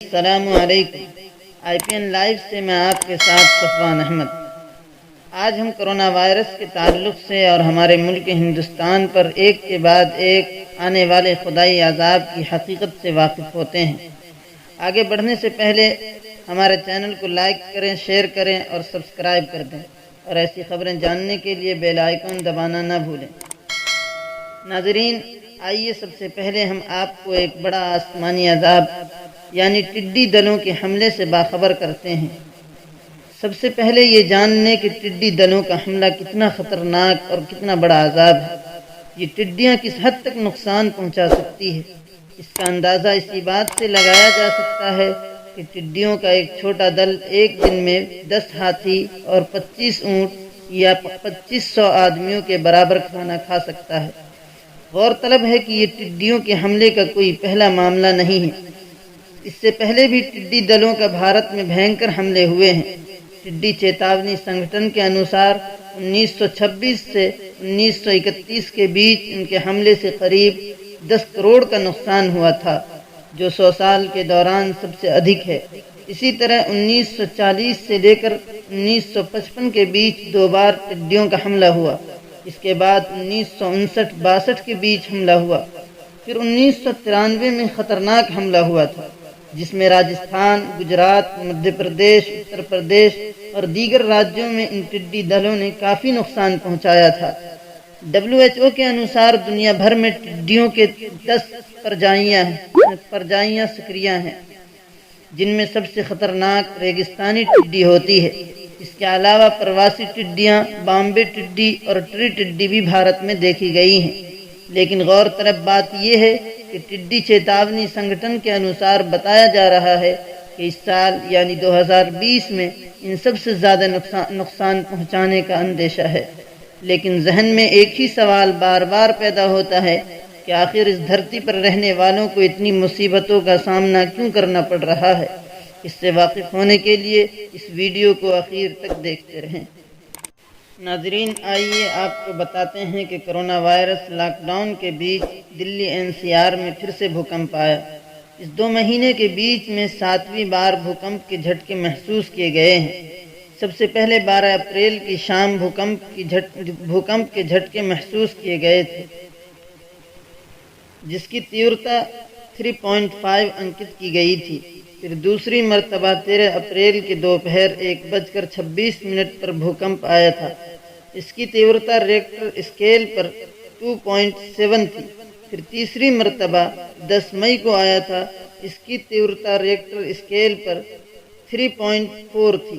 السلام علیکم۔ IPN live سے میں آپ کے ساتھ صفوان احمد۔ آج ہم کرونا وائرس کے تعلق سے اور ہمارے ملک ہندوستان پر ایک کے بعد ایک آنے والے خدائی عذاب کی حقیقت سے واقف ہوتے ہیں۔ آگے بڑھنے سے پہلے ہمارے چینل کو لائک کریں، شیئر کریں اور سبسکرائب کر دیں، اور ایسی خبریں جاننے کے لیے بیل آئیکن دبانا نہ بھولیں۔ ناظرین، آئیے سب سے پہلے ہم آپ کو ایک بڑا آسمانی عذاب یعنی ٹڈی دلوں کے حملے سے باخبر کرتے ہیں۔ سب سے پہلے یہ جان لیں کہ ٹڈی دلوں کا حملہ کتنا خطرناک اور کتنا بڑا عذاب ہے۔ یہ ٹڈیاں کس حد تک نقصان پہنچا سکتی ہے، اس کا اندازہ اسی بات سے لگایا جا سکتا ہے کہ ٹڈیوں کا ایک چھوٹا دل ایک دن میں 10 ہاتھی اور 25 اونٹ یا 2500 آدمیوں کے برابر کھانا کھا سکتا ہے۔ غور طلب ہے کہ یہ ٹڈیوں کے حملے کا کوئی پہلا معاملہ نہیں ہے۔ اس سے پہلے بھی ٹڈی دلوں کا بھارت میں بھینکر حملے ہوئے ہیں۔ ٹڈی چیتاونی سنگھٹن کے انوسار 1926 سے 1931 کے بیچ ان کے حملے سے قریب 10 کروڑ کا نقصان ہوا تھا، جو 100 سال کے دوران سب سے ادھک ہے۔ اسی طرح 1940 سے لے کر 1955 کے بیچ 2 بار ٹڈیوں کا حملہ ہوا۔ اس کے بعد 1959-62 کے بیچ حملہ ہوا۔ پھر 1993 میں خطرناک حملہ ہوا تھا، جس میں راجستھان، گجرات، مدھیہ پردیش، اتر پردیش اور دیگر راجیوں میں ان ٹڈی دلوں نے کافی نقصان پہنچایا تھا۔ WHO کے انوسار دنیا بھر میں ٹڈیوں کے 10 پرجائیاں سکریہ ہیں، جن میں سب سے خطرناک ریگستانی ٹڈی ہوتی ہے۔ اس کے علاوہ پرواسی ٹڈیاں، بامبے ٹڈی اور ٹری ٹڈی بھی بھارت میں دیکھی گئی ہیں۔ لیکن غور طلب بات یہ ہے کہ ٹڈی چیتاونی سنگھٹن کے انوسار بتایا جا رہا ہے کہ اس سال یعنی 2020 میں ان سب سے زیادہ نقصان پہنچانے کا اندیشہ ہے۔ لیکن ذہن میں ایک ہی سوال بار بار پیدا ہوتا ہے کہ آخر اس دھرتی پر رہنے والوں کو اتنی مصیبتوں کا سامنا کیوں کرنا پڑ رہا ہے؟ اس سے واقف ہونے کے لیے اس ویڈیو کو آخر تک دیکھتے رہیں۔ ناظرین، آئیے آپ کو بتاتے ہیں کہ کرونا وائرس لاک ڈاؤن کے بیچ دلی NCR میں پھر سے بھوکمپ آیا۔ اس 2 مہینے کے بیچ میں 7ویں بار بھوکمپ کے جھٹکے محسوس کیے گئے ہیں۔ سب سے پہلے 12 اپریل کی شام بھوکمپ کے جھٹکے محسوس کیے گئے تھے، جس کی تیورتا 3.5 انکت کی گئی تھی۔ پھر دوسری مرتبہ 13 اپریل کے دوپہر 1:26 پر بھوکمپ آیا تھا۔ اس کی تیورتا ریکٹر اسکیل پر 2.7 تھی۔ پھر تیسری مرتبہ 10 مئی کو آیا تھا۔ اس کی تیورتا ریکٹر اسکیل پر 3.4 تھی۔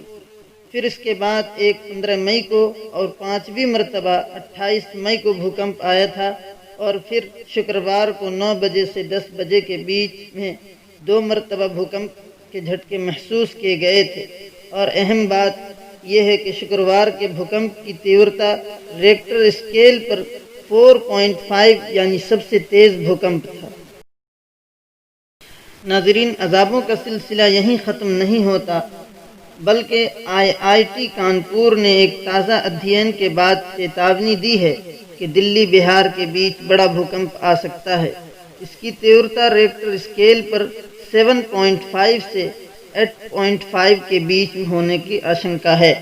پھر اس کے بعد 15 مئی کو اور 5ویں مرتبہ 28 مئی کو بھوکمپ آیا تھا، اور پھر شکروار کو 9 بجے سے 10 بجے کے بیچ میں 2 مرتبہ بھوکمپ کے جھٹکے محسوس کیے گئے تھے۔ اور اہم بات یہ ہے کہ شکروار کے بھوکمپ کی تیورتا ریکٹر اسکیل پر 4.5 یعنی سب سے تیز بھوکمپ تھا۔ ناظرین، عذابوں کا سلسلہ یہیں ختم نہیں ہوتا، بلکہ IIT کانپور نے ایک تازہ ادھین کے بعد چیتاونی دی ہے کہ دلی بہار کے بیچ بڑا بھوکمپ آ سکتا ہے۔ اس کی تیورتا ریکٹر اسکیل پر 7.5 سے 8.5 کے بیچ میں ہونے کی آشنکا ہے۔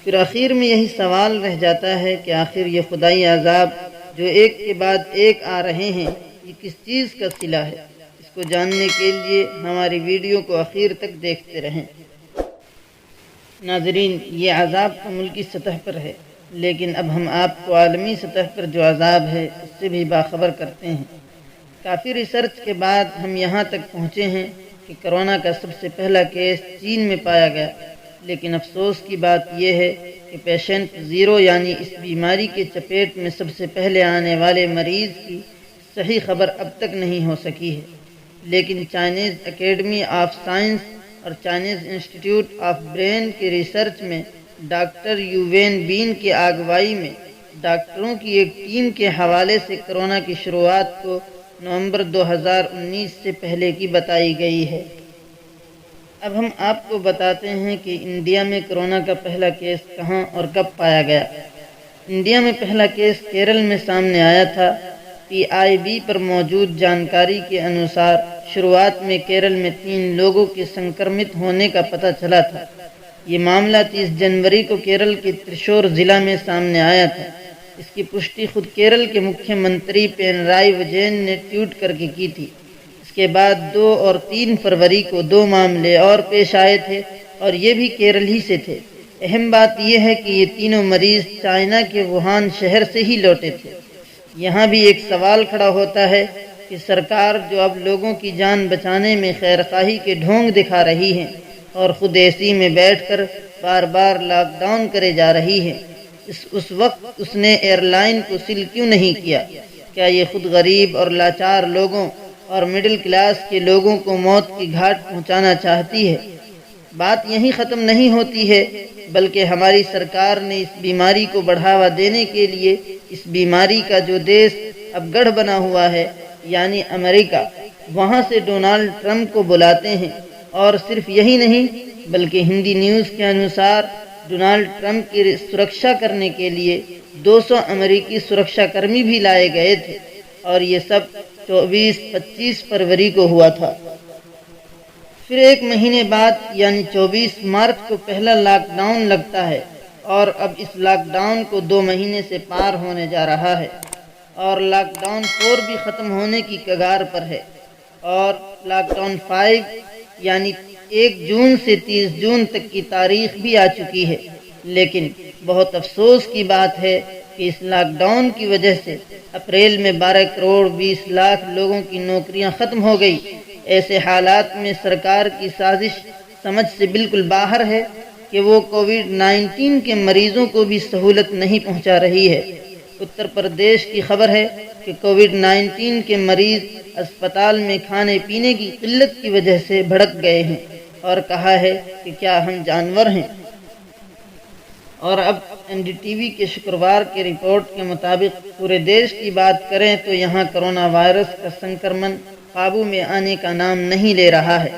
پھر آخر میں یہی سوال رہ جاتا ہے کہ آخر یہ خدائی عذاب جو ایک کے بعد ایک آ رہے ہیں، یہ کس چیز کا صلہ ہے؟ اس کو جاننے کے لیے ہماری ویڈیو کو آخر تک دیکھتے رہیں۔ ناظرین، یہ عذاب تو ملکی سطح پر ہے، لیکن اب ہم آپ کو عالمی سطح پر جو عذاب ہے اس سے بھی باخبر کرتے ہیں۔ کافی ریسرچ کے بعد ہم یہاں تک پہنچے ہیں کہ کرونا کا سب سے پہلا کیس چین میں پایا گیا، لیکن افسوس کی بات یہ ہے کہ پیشنٹ 0 یعنی اس بیماری کے چپیٹ میں سب سے پہلے آنے والے مریض کی صحیح خبر اب تک نہیں ہو سکی ہے۔ لیکن چائنیز اکیڈمی آف سائنس اور چائنیز انسٹیٹیوٹ آف برین کے ریسرچ میں ڈاکٹر یووین بین کی اگوائی میں ڈاکٹروں کی ایک ٹیم کے حوالے سے کرونا کی شروعات کو نومبر 2019 سے پہلے کی بتائی گئی ہے۔ اب ہم آپ کو بتاتے ہیں کہ انڈیا میں کرونا کا پہلا کیس کہاں اور کب پایا گیا۔ انڈیا میں پہلا کیس کیرل میں سامنے آیا تھا۔ PIB پر موجود جانکاری کے انوسار شروعات میں کیرل میں 3 لوگوں کے سنکرمت ہونے کا پتہ چلا تھا۔ یہ معاملہ 30 جنوری کو کیرل کے ترشور ضلع میں سامنے آیا تھا۔ اس کی پشٹی خود کیرل کے مکھیہ منتری پینرائی وجین نے ٹویٹ کر کے کی تھی۔ اس کے بعد 2 اور 3 فروری کو 2 معاملے اور پیش آئے تھے اور یہ بھی کیرل ہی سے تھے۔ اہم بات یہ ہے کہ یہ تینوں مریض چائنا کے ووہان شہر سے ہی لوٹے تھے۔ یہاں بھی ایک سوال کھڑا ہوتا ہے کہ سرکار جو اب لوگوں کی جان بچانے میں خیرخواہی کے ڈھونگ دکھا رہی ہے اور خود AC میں بیٹھ کر بار بار لاک ڈاؤن کرے جا رہی ہے، اس وقت اس نے ایئر لائن کو سیل کیوں نہیں کیا؟ کیا یہ خود غریب اور لاچار لوگوں اور مڈل کلاس کے لوگوں کو موت کی گھاٹ پہنچانا چاہتی ہے؟ بات یہیں ختم نہیں ہوتی ہے، بلکہ ہماری سرکار نے اس بیماری کو بڑھاوا دینے کے لیے اس بیماری کا جو دیش اب گڑھ بنا ہوا ہے یعنی امریکہ، وہاں سے ڈونالڈ ٹرمپ کو بلاتے ہیں۔ اور صرف یہی نہیں بلکہ ہندی نیوز کے انوسار ڈونالڈ ٹرمپ کی سرکشا کرنے کے لیے 200 امریکی سرکشا کرمی بھی لائے گئے تھے، اور یہ سب 24-25 فروری کو ہوا تھا۔ پھر 1 مہینے بعد یعنی 24 مارچ کو پہلا لاک ڈاؤن لگتا ہے، اور اب اس لاک ڈاؤن کو 2 مہینے سے پار ہونے جا رہا ہے، اور لاک ڈاؤن 4 بھی ختم ہونے کی کگار پر ہے، اور لاک ڈاؤن 5 یعنی 1 جون سے 30 جون تک کی تاریخ بھی آ چکی ہے۔ لیکن بہت افسوس کی بات ہے کہ اس لاک ڈاؤن کی وجہ سے اپریل میں 12 کروڑ 20 لاکھ لوگوں کی نوکریاں ختم ہو گئی۔ ایسے حالات میں سرکار کی سازش سمجھ سے بالکل باہر ہے کہ وہ کووڈ-19 کے مریضوں کو بھی سہولت نہیں پہنچا رہی ہے۔ اتر پردیش کی خبر ہے کہ کووڈ-19 کے مریض اسپتال میں کھانے پینے کی قلت کی وجہ سے بھڑک گئے ہیں اور کہا ہے کہ کیا ہم جانور ہیں؟ اور اب NDTV کے شکروار کے رپورٹ کے مطابق پورے دیش کی بات کریں تو یہاں کرونا وائرس کا سنکرمن قابو میں آنے کا نام نہیں لے رہا ہے۔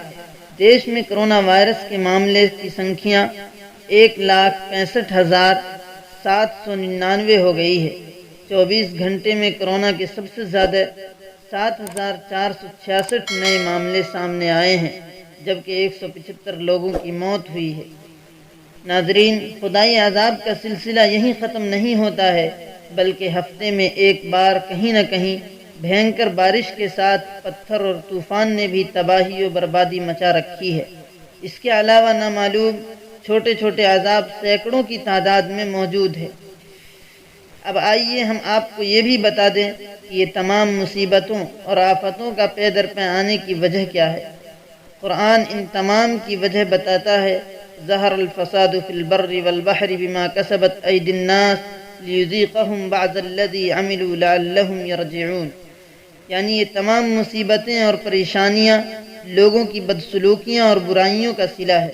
دیش میں کرونا وائرس کے معاملے کی سنکھیا 1,65,799 ہو گئی ہے۔ 24 گھنٹے میں کرونا کے سب سے زیادہ 7,466 نئے معاملے سامنے آئے ہیں، جبکہ 175 لوگوں کی موت ہوئی ہے۔ ناظرین، خدائی عذاب کا سلسلہ یہیں ختم نہیں ہوتا ہے، بلکہ ہفتے میں ایک بار کہیں نہ کہیں بھینکر بارش کے ساتھ پتھر اور طوفان نے بھی تباہی و بربادی مچا رکھی ہے۔ اس کے علاوہ نامعلوم چھوٹے چھوٹے عذاب سینکڑوں کی تعداد میں موجود ہے۔ اب آئیے ہم آپ کو یہ بھی بتا دیں کہ یہ تمام مصیبتوں اور آفتوں کا پے در پے آنے کی وجہ کیا ہے۔ قرآن ان تمام کی وجہ بتاتا ہے، ظہر الفساد فی البر والبحر بما کسبت ایدی الناس لیذیقہم بعض الذی عملوا لعلہم یرجعون، یعنی یہ تمام مصیبتیں اور پریشانیاں لوگوں کی بدسلوکیاں اور برائیوں کا صلہ ہے۔